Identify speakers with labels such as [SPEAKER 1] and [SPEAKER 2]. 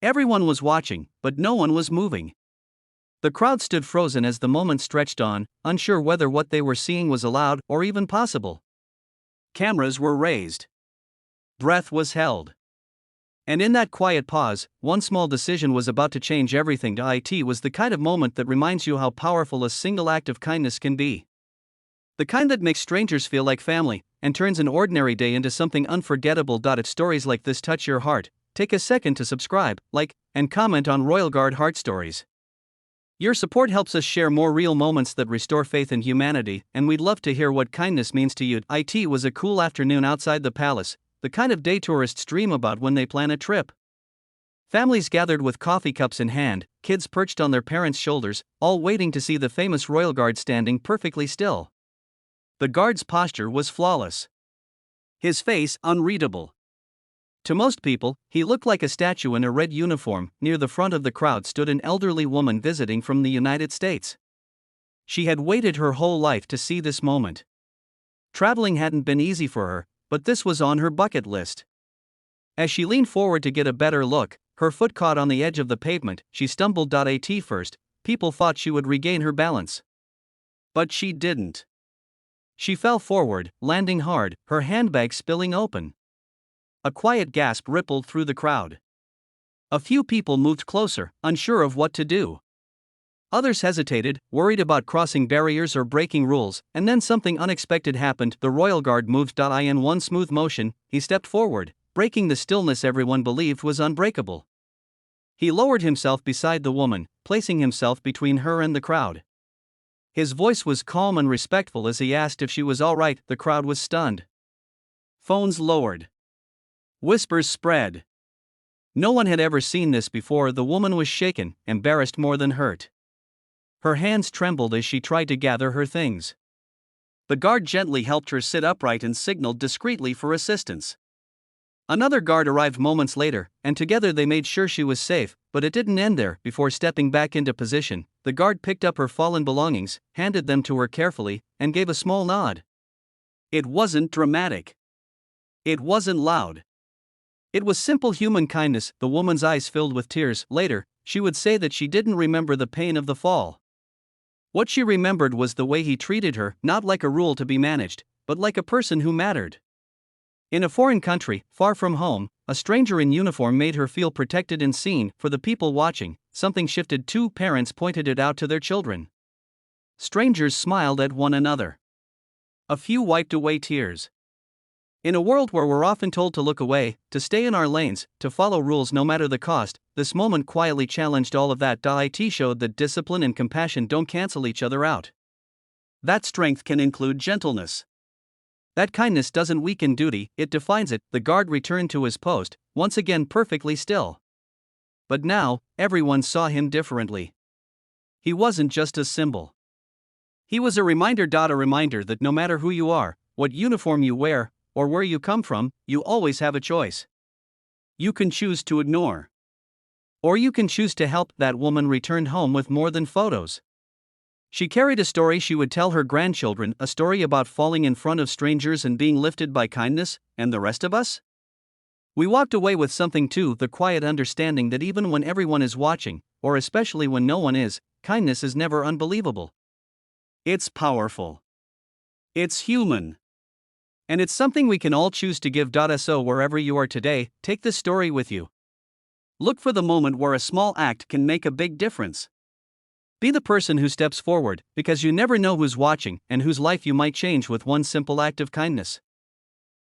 [SPEAKER 1] Everyone was watching, but no one was moving. The crowd stood frozen as the moment stretched on, unsure whether what they were seeing was allowed or even possible. Cameras were raised. Breath was held. And in that quiet pause, one small decision was about to change everything. It was the kind of moment that reminds you how powerful a single act of kindness can be. The kind that makes strangers feel like family, and turns an ordinary day into something unforgettable. If stories like this touch your heart, take a second to subscribe, like, and comment on Royal Guard Heart Stories. Your support helps us share more real moments that restore faith in humanity, and we'd love to hear what kindness means to you. It was a cool afternoon outside the palace, the kind of day tourists dream about when they plan a trip. Families gathered with coffee cups in hand, kids perched on their parents' shoulders, all waiting to see the famous royal guard standing perfectly still. The guard's posture was flawless. His face unreadable. To most people, he looked like a statue in a red uniform. Near the front of the crowd stood an elderly woman visiting from the United States. She had waited her whole life to see this moment. Traveling hadn't been easy for her, but this was on her bucket list. As she leaned forward to get a better look, her foot caught on the edge of the pavement. She stumbled. At first, people thought she would regain her balance. But she didn't. She fell forward, landing hard, her handbag spilling open. A quiet gasp rippled through the crowd. A few people moved closer, unsure of what to do. Others hesitated, worried about crossing barriers or breaking rules, and then something unexpected happened. The royal guard moved. In one smooth motion, he stepped forward, breaking the stillness everyone believed was unbreakable. He lowered himself beside the woman, placing himself between her and the crowd. His voice was calm and respectful as he asked if she was all right. The crowd was stunned. Phones lowered. Whispers spread. No one had ever seen this before. The woman was shaken, embarrassed more than hurt. Her hands trembled as she tried to gather her things. The guard gently helped her sit upright and signaled discreetly for assistance. Another guard arrived moments later, and together they made sure she was safe, but it didn't end there. Before stepping back into position, the guard picked up her fallen belongings, handed them to her carefully, and gave a small nod. It wasn't dramatic. It wasn't loud. It was simple human kindness. The woman's eyes filled with tears. Later, she would say that she didn't remember the pain of the fall. What she remembered was the way he treated her, not like a rule to be managed, but like a person who mattered. In a foreign country, far from home, a stranger in uniform made her feel protected and seen. For the people watching, something shifted. Two parents pointed it out to their children. Strangers smiled at one another. A few wiped away tears. In a world where we're often told to look away, to stay in our lanes, to follow rules no matter the cost, this moment quietly challenged all of that. It showed that discipline and compassion don't cancel each other out. That strength can include gentleness. That kindness doesn't weaken duty, it defines it. The guard returned to his post, once again perfectly still. But now, everyone saw him differently. He wasn't just a symbol. He was a reminder. A reminder that no matter who you are, what uniform you wear, or where you come from, you always have a choice. You can choose to ignore. Or you can choose to help. That woman returned home with more than photos. She carried a story she would tell her grandchildren, a story about falling in front of strangers and being lifted by kindness. And the rest of us? We walked away with something too, the quiet understanding that even when everyone is watching, or especially when no one is, kindness is never unbelievable. It's powerful. It's human. And it's something we can all choose to give. So wherever you are today, take this story with you. Look for the moment where a small act can make a big difference. Be the person who steps forward, because you never know who's watching and whose life you might change with one simple act of kindness.